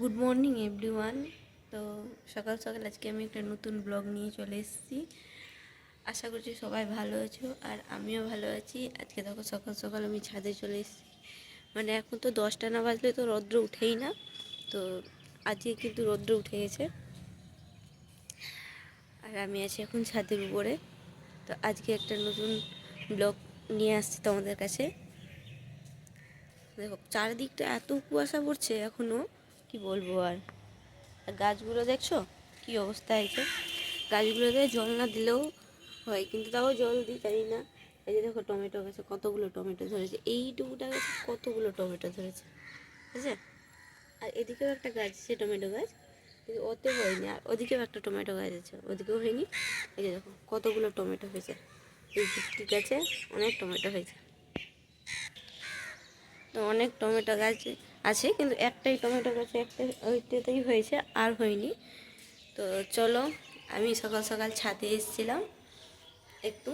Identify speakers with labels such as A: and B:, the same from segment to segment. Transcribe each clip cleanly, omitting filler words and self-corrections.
A: Good morning everyone. তো সকাল সকাল আজকে আমি একটা নতুন ব্লগ নিয়ে চলে এসেছি। আশা করছি সবাই ভালো আছো আর আমিও ভালো আছি। আজকে দেখো সকাল সকাল আমি ছাদে চলে এসেছি। মানে এখন তো 10টা না বাজলে তো রৌদ্র উঠেই না, তো আজকে কিন্তু রৌদ্র উঠে গেছে আর আমি আছি এখন ছাদের উপরে। তো আজকে একটা নতুন ব্লগ নিয়ে আসছি তোমাদের কাছে। দেখো চারিদিকটা এত কুয়াশা পড়ছে এখনও, কি বলবো আর। গাছগুলো দেখছো কি অবস্থা হয়েছে, গাছগুলোতে জল না দিলেও হয়, কিন্তু তাও জল দিই জানি না। এই যে দেখো টমেটো গাছে কতগুলো টমেটো ধরেছে, এইটুকুটা গাছে কতগুলো টমেটো ধরেছে, ঠিক আছে। আর এদিকেও একটা গাছ আছে টমেটো গাছ, কিন্তু ওতে হয়নি। আর ওদিকেও একটা টমেটো গাছ আছে, ওদিকেও হয়নি। এই যে দেখো কতগুলো টমেটো হয়েছে, এই যুক্তি গাছে অনেক টমেটো হয়েছে। তো অনেক টমেটো গাছ আছে, কিন্তু একটাই টমেটো গাছে একটা ওইটাতেই হয়েছে, আর হয়নি। তো চলো, আমি সকাল সকাল ছাদে এসেছিলাম একটু,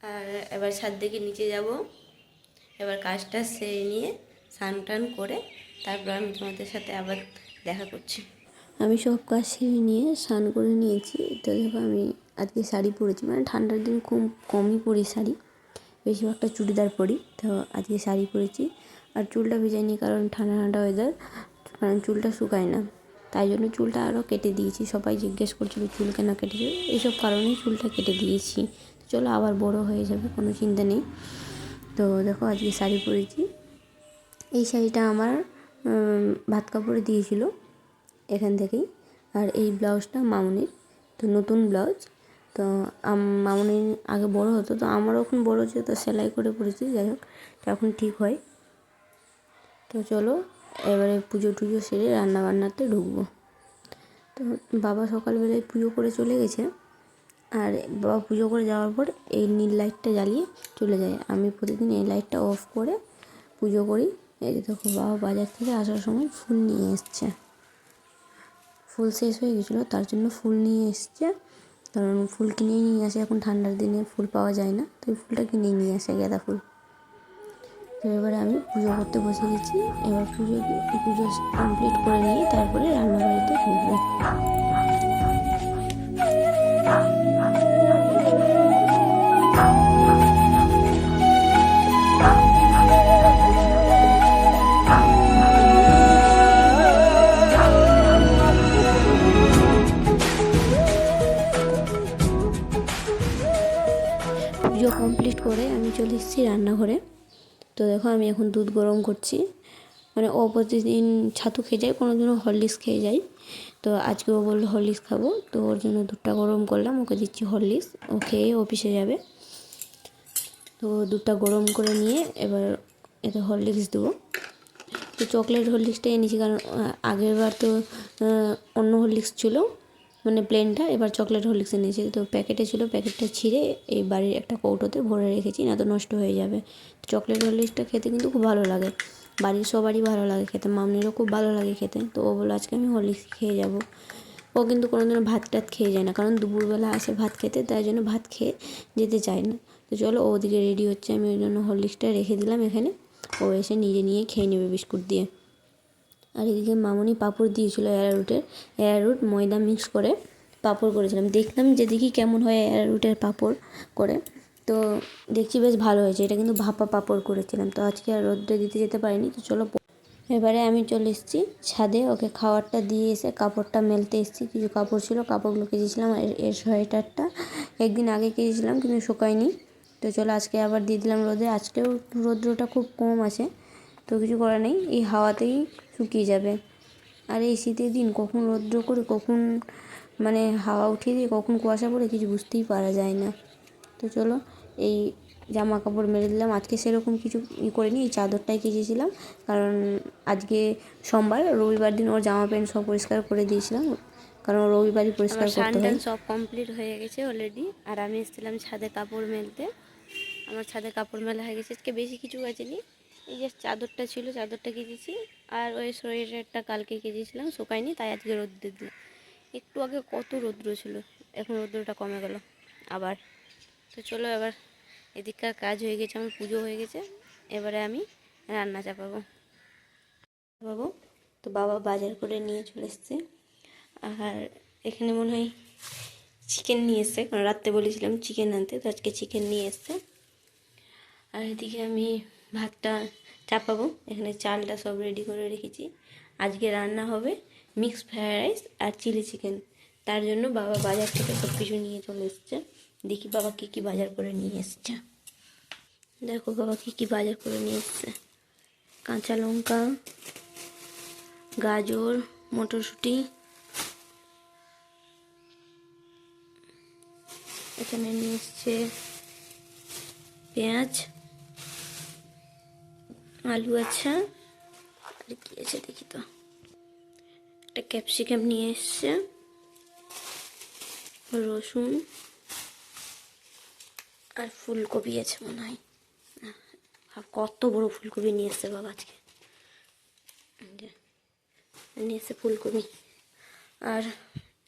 A: আর এবার ছাদ থেকে নিচে যাব। এবার কাজটা সেরে নিয়ে স্নান টান করে তারপর আমি তোমাদের সাথে আবার দেখা করছি। আমি সব কাজ সেরে নিয়ে স্নান করে নিয়েছি। তো দেখো আমি আজকে শাড়ি পরেছি, মানে ঠান্ডার দিন খুব কমই পরি শাড়ি, বেশিরভাগটা চুড়িদার পরি। তো আজকে শাড়ি পরেছি আর চুলটা ভেজাইনি, কারণ ঠান্ডা ঠান্ডা ওয়েদার, কারণ চুলটা শুকায় না, তাই জন্য চুলটা আরও কেটে দিয়েছি। সবাই জিজ্ঞেস করছিল চুল কেন কেটেছে, এইসব কারণেই চুলটা কেটে দিয়েছি। চলো আবার বড় হয়ে যাবে, কোনো চিন্তা নেই। তো দেখো আজকে শাড়ি পরেছি। এই শাড়িটা আমার ভাত কাপড়ে দিয়েছিল এখান থেকেই। আর এই ব্লাউজটা মামুনির, তো নতুন ব্লাউজ। তো মামুনি আগে বড় হতো, তো আমারও এখন বড় হচ্ছে, তো সেলাই করে পরেছি। যাই হোক, তো এখন ঠিক হয়। তো চলো এবারে পুজো টুজো সেরে রান্নাবান্নাতে ঢুকবো। তো বাবা সকালবেলায় পুজো করে চলে গেছে, আর বাবা পুজো করে যাওয়ার পর এই নীল লাইটটা জ্বালিয়ে চলে যায়। আমি প্রতিদিন এই লাইটটা অফ করে পুজো করি। এই যে দেখো বাবা বাজার থেকে আসার সময় ফুল নিয়ে এসছে, ফুল শেষ হয়ে গেছিলো তার জন্য ফুল নিয়ে এসছে। কারণ ফুল কিনেই নিয়ে আসে, এখন ঠান্ডার দিনে ফুল পাওয়া যায় না, তো এই ফুলটা কিনেই নিয়ে আসে, গাঁদা ফুল। তো এবারে আমি পুজো করতে বসে গেছি। এবার পুজো কমপ্লিট করে নিয়ে তারপরে রান্নাবাড়িতে ঢুকবো। পুজো কমপ্লিট করে আমি চলে এসেছি রান্নাঘরে। তো দেখো আমি এখন দুধ গরম করছি। মানে ও প্রতিদিন ছাতু খেয়ে যায়, কোনো দিনও হরলিক্স খেয়ে যায়। তো আজকে ও বললো হরলিক্স খাবো, তো ওর জন্য দুধটা গরম করলাম, ওকে দিচ্ছি হরলিক্স, ও খেয়ে অফিসে যাবে। তো দুধটা গরম করে নিয়ে এবার এতে হরলিক্স দেবো। তো চকলেট হরলিক্সটা এনেছি, কারণ আগের বার তো অন্য হরলিক্স ছিল, মানে প্লেনটা, এবার চকলেট হরলিক্স এনেছি। তো প্যাকেটে ছিল, প্যাকেটটা ছিঁড়ে এই বাড়ির একটা কৌটোতে ভরে রেখেছি, না তো নষ্ট হয়ে যাবে। চকলেট হরলিক্সটা খেতে কিন্তু খুব ভালো লাগে, বাড়ির সবারই ভালো লাগে খেতে, মামনিরও খুব ভালো লাগে খেতে। তো ও বললো আজকে আমি হরলিক্স খেয়ে যাব। ও কিন্তু কোনোদিনও ভাত টাত খেয়ে যায় না, কারণ দুপুরবেলা আসে ভাত খেতে, তাই জন্য ভাত খেয়ে যেতে চায় না। তো চলো ওদিকে রেডি হচ্ছে, আমি ওই জন্য হরলিক্সটা রেখে দিলাম এখানে, ও এসে নিজে নিয়ে খেয়ে নেবে বিস্কুট দিয়ে। আর এদিকে মামনি পাঁপড় দিয়েছিলো অ্যারারুট ময়দা মিক্স করে পাঁপড় করেছিলাম। দেখলাম যে দেখি কেমন হয় অ্যারারুটের পাঁপড় করে, তো দেখছি বেশ ভালো হয়েছে। এটা কিন্তু ভাপা পাঁপড় করেছিলাম। তো আজকে আর রোদ্রে দিতে যেতে পারিনি, তো চলো এবারে আমি চলে এসেছি ছাদে, ওকে খাবারটা দিয়ে এসে কাপড়টা মেলতে এসেছি। কিছু কাপড় ছিল, কাপড়গুলো কেচেছিলাম। এর সোয়েটারটা একদিন আগে কেচেছিলাম, কিন্তু শুকায়নি। তো চলো আজকে আবার দিয়ে দিলাম রোদে। আজকেও রৌদ্রটা খুব কম আছে, তো কিছু করার নেই, এই হাওয়াতেই শুকিয়ে যাবে। আর এই শীতের দিন কখন রৌদ্র করে, কখন মানে হাওয়া উঠিয়ে দিয়ে, কখন কুয়াশা পড়ে, কিছু বুঝতেই পারা যায় না। তো চলো এই জামা কাপড় মেলে দিলাম। আজকে সেরকম কিছু করিনি, এই চাদরটাই কেচেছিলাম, কারণ আজকে সোমবার, রবিবার দিন ওর জামা প্যান্ট সব পরিষ্কার করে দিয়েছিলাম, কারণ রবিবারই পরিষ্কার করতে হয়। সব কমপ্লিট হয়ে গেছে অলরেডি, আর আমি এসেছিলাম ছাদে কাপড় মেলতে। আমার ছাদে কাপড় মেলা হয়ে গেছে, আজকে বেশি কিছু কাচেনি, এই যে চাদরটা ছিল চাদরটা কেচেছি, আর ওই সোয়েটারটা কালকে কেচেছিলাম, শুকায়নি, তাই আজকে রোদ্রে দিলাম। একটু আগে কত রৌদ্র ছিল, এখন রৌদ্রটা কমে গেল আবার। তো চলো এবার এদিককার কাজ হয়ে গেছে, আমার পুজো হয়ে গেছে, এবারে আমি রান্না চাপাবো। তো বাবা বাজার করে নিয়ে চলে এসছে। আর এখানে মনে হয় চিকেন নিয়ে এসছে, কারণ রাত্রে বলেছিলাম চিকেন আনতে, তো আজকে চিকেন নিয়ে এসছে। আর এদিকে আমি ভাতটা চাপাবো, এখানে চালটা সব রেডি করে রেখেছি। আজকে রান্না হবে মিক্স ফ্রায়েড রাইস আর চিলি চিকেন। তার জন্য বাবা বাজার থেকে সব কিছু নিয়ে চলে এসছে। দেখি বাবা কী কী বাজার করে নিয়ে এসছে। দেখো বাবা কী কী বাজার করে নিয়ে এসছে। কাঁচা লঙ্কা, গাজর, মটরশুঁটি, এখানে নিয়ে এসছে পেঁয়াজ, আলু, আচ্ছা আর কি আছে দেখি তো, একটা ক্যাপসিকাম নিয়ে এসছে, রসুন আর ফুলকপি আছে মনে হয়। কত বড় ফুলকপি নিয়ে এসছে বাবা আজকে, নিয়ে এসছে ফুলকপি। আর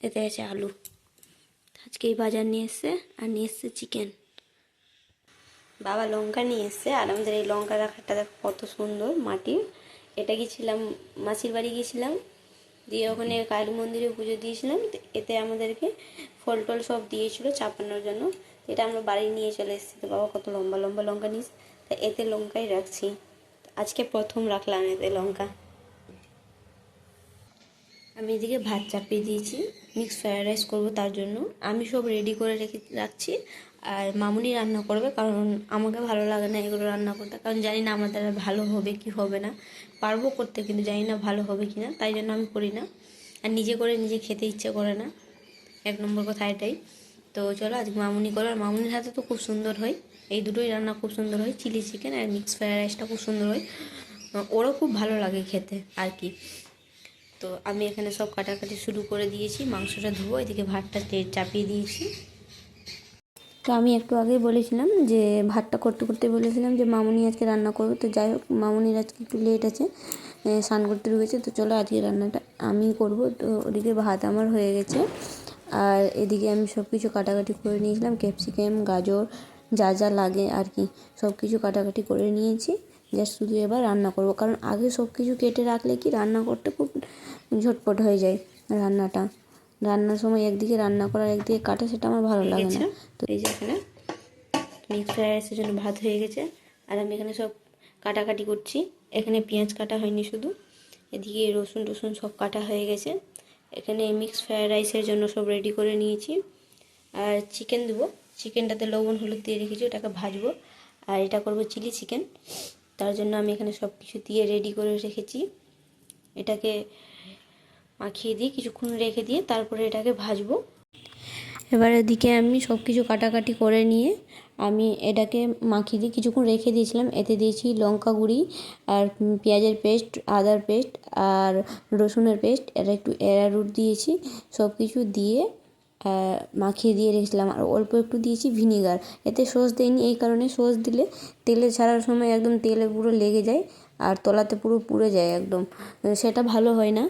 A: এতে আছে আলু। আজকে এই বাজার নিয়ে এসছে, আর নিয়ে এসছে চিকেন। বাবা লঙ্কা নিয়ে এসছে, আর আমাদের এই লঙ্কা রাখাটা কত সুন্দর মাটির। এটা গিয়েছিলাম মাসির বাড়ি গিয়েছিলাম, দিয়ে ওখানে কালী মন্দিরে পুজো দিয়েছিলাম। এতে আমাদেরকে ফল টল সব দিয়েছিল চাপানোর জন্য। এটা আমরা বাড়ি নিয়ে চলে এসেছি। তো বাবা কত লম্বা লম্বা লঙ্কা নিয়েছে, তা এতে লঙ্কাই রাখছি। আজকে প্রথম রাখলাম এতে লঙ্কা। আমি এদিকে ভাত চাপিয়ে দিয়েছি, মিক্স ফ্রায়েড রাইস করবো, তার জন্য আমি সব রেডি করে রাখছি। আর মামুনি রান্না করবে, কারণ আমাকে ভালো লাগে না এগুলো রান্না করতে, কারণ জানি না আমার দ্বারা ভালো হবে কি হবে না। পারবো করতে, কিন্তু জানি না ভালো হবে কি না, তাই জন্য আমি করি না। আর নিজে করে নিজে খেতে ইচ্ছে করে না, 1 নম্বর কথা এটাই। তো চলো আজকে মামুনি করো। আর মামুনির হাতে তো খুব সুন্দর হয়, এই দুটোই রান্না খুব সুন্দর হয়, চিলি চিকেন আর মিক্স ফ্রায়েড রাইসটা খুব সুন্দর হয়। ওরও খুব ভালো লাগে খেতে আর কি। তো আমি এখানে সব কাটাকাটি শুরু করে দিয়েছি, মাংসটা ধুবো, এদিকে ভাতটা চাপিয়ে দিয়েছি। তো আমি একটু আগেই বলেছিলাম যে ভাতটা করতে করতে বলেছিলাম যে মামুনি আজকে রান্না করবে। তো যাই হোক, মামুনির আজকে একটু লেট আছে, স্নান করতে ঢুকেছে। তো চলো আজকে রান্নাটা আমি করব। তো ওদিকে ভাত আমার হয়ে গেছে, আর এদিকে আমি সব কিছু কাটাকাটি করে নিয়েছিলাম, ক্যাপসিকাম, গাজর, যা যা লাগে আর কি সব কিছু কাটাকাটি করে নিয়েছি। জাস্ট শুধু এবার রান্না করব, কারণ আগে সব কিছু কেটে রাখলে কি রান্না করতে খুব ঝটপট হয়ে যায় রান্নাটা। রান্নার সময় একদিকে রান্না করার একদিকে কাটা, সেটা আমার ভালো লাগে না। তো এই যে এখানে মিক্স ফ্রাইড রাইসের জন্য ভাত হয়ে গেছে, আর আমি এখানে সব কাটাকাটি করছি। এখানে পেঁয়াজ কাটা হয়নি শুধু, এদিকে রসুন টসুন সব কাটা হয়ে গেছে। এখানে মিক্স ফ্রাইড রাইসের জন্য সব রেডি করে নিয়েছি। আর চিকেন দেবো, চিকেনটাতে লবণ হলুদ দিয়ে রেখেছি, ওটাকে ভাজবো। আর এটা করব চিলি চিকেন, তার জন্য আমি এখানে সব কিছু দিয়ে রেডি করে রেখেছি। এটাকে মাখিয়ে দিয়ে কিছুক্ষণ রেখে দিয়ে তারপরে এটাকে ভাজবো। এবার এদিকে আমি সব কিছু কাটাকাটি করে নিয়ে আমি এটাকে মাখিয়ে দিয়ে কিছুক্ষণ রেখে দিয়েছিলাম। এতে দিয়েছি লঙ্কা গুঁড়ি আর পেঁয়াজের পেস্ট, আদার পেস্ট আর রসুনের পেস্ট, এটা একটু অ্যারারুট দিয়েছি। সব কিছু দিয়ে মাখিয়ে দিয়ে রেখেছিলাম, আর অল্প একটু দিয়েছি ভিনিগার। এতে সস দেয়নি, এই কারণে সস দিলে তেলে ছাড়ার সময় একদম তেলে পুরো লেগে যায়, আর তলাতে পুরো পুড়ে যায় একদম, সেটা ভালো হয় না।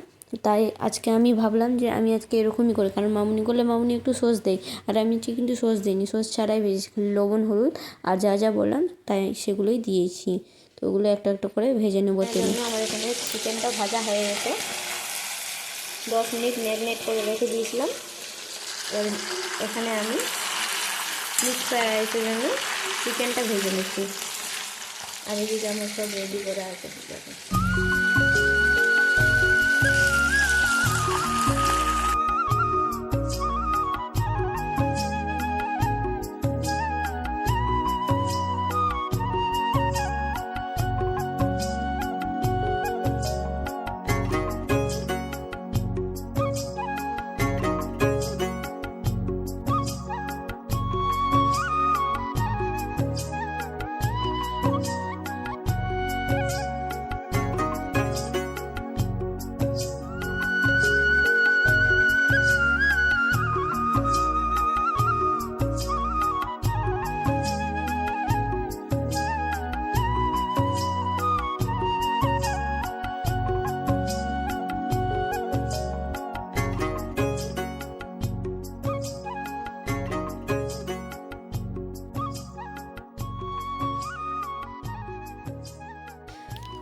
A: তাই আজকে আমি ভাবলাম যে আমি আজকে এরকমই করি, কারণ মামুনি করলে মামুনি একটু সস দেয়, আর আমি কিন্তু সস দিইনি, সস ছাড়াই ভেজেছি, লবণ হলুদ আর যা যা বললাম তাই সেগুলোই দিয়েছি। তো ওগুলো একটা একটা করে ভেজে নেবো তেলে। আমার এখানে চিকেনটা ভাজা হয়ে গেছে, 10 মিনিট ম্যারিনেট করে রেখে দিয়েছিলাম। এখানে আমি মিক্স ফ্রাইড রাইসের জন্য চিকেনটা ভেজে নিচ্ছি, আর এদিকে আমার সব রেডি করে আছে।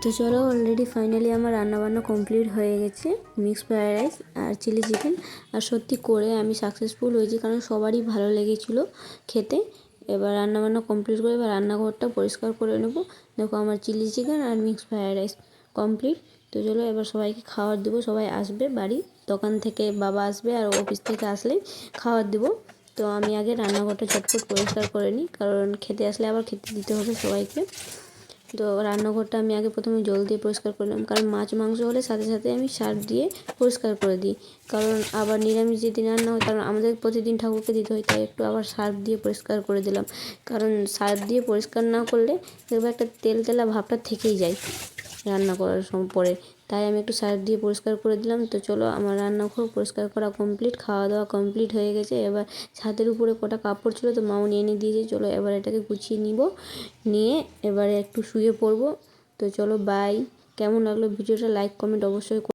A: তো চলো অলরেডি ফাইনালি আমার রান্নাবান্না কমপ্লিট হয়ে গেছে, মিক্সড ফ্রাইড রাইস আর চিলি চিকেন। আর সত্যি করে আমি সাকসেসফুল হয়েছি, কারণ সবারই ভালো লেগেছিলো খেতে। এবার রান্নাবান্না কমপ্লিট করে এবার রান্নাঘরটা পরিষ্কার করে নেবো। দেখো আমার চিলি চিকেন আর মিক্সড ফ্রাইড রাইস কমপ্লিট। তো চলো এবার সবাইকে খাবার দেবো, সবাই আসবে বাড়ি, দোকান থেকে বাবা আসবে আর অফিস থেকে আসলেই খাবার দেবো। তো আমি আগে রান্নাঘরটা ঝটপট পরিষ্কার করে নিই, কারণ খেতে আসলে আবার খেতে দিতে হবে সবাইকে। তো রান্নাঘরটা আমি আগে প্রথমে জল দিয়ে পরিষ্কার করলাম, কারণ মাছ মাংস হলে সাথে সাথে আমি সার্ফ দিয়ে পরিষ্কার করে দিই, কারণ আবার নিরামিষ যেদিন রান্না হয়, কারণ আমাদের প্রতিদিন ঠাকুরকে দিতে হয়, তাই একটু আবার সার্ফ দিয়ে পরিষ্কার করে দিলাম। কারণ সার্ফ দিয়ে পরিষ্কার না করলে দেখবে একটা তেল তেলা ভাবটা থেকেই যায় রান্না করার সময় পরে, তাই আমি একটু সার্ফ দিয়ে পরিষ্কার করে দিলাম। তো চলো আমার রান্নাঘর পরিষ্কার করা কমপ্লিট, খাওয়া দাওয়া কমপ্লিট হয়ে গেছে। এবার ছাদের উপরে কটা কাপড় ছিল, তো মাউনি এনে দিয়েছে। চলো এবার এটাকে গুছিয়ে নিয়ে এবারে একটু শুয়ে পড়বো। তো চলো বাই। কেমন লাগলো ভিডিওটা লাইক কমেন্ট অবশ্যই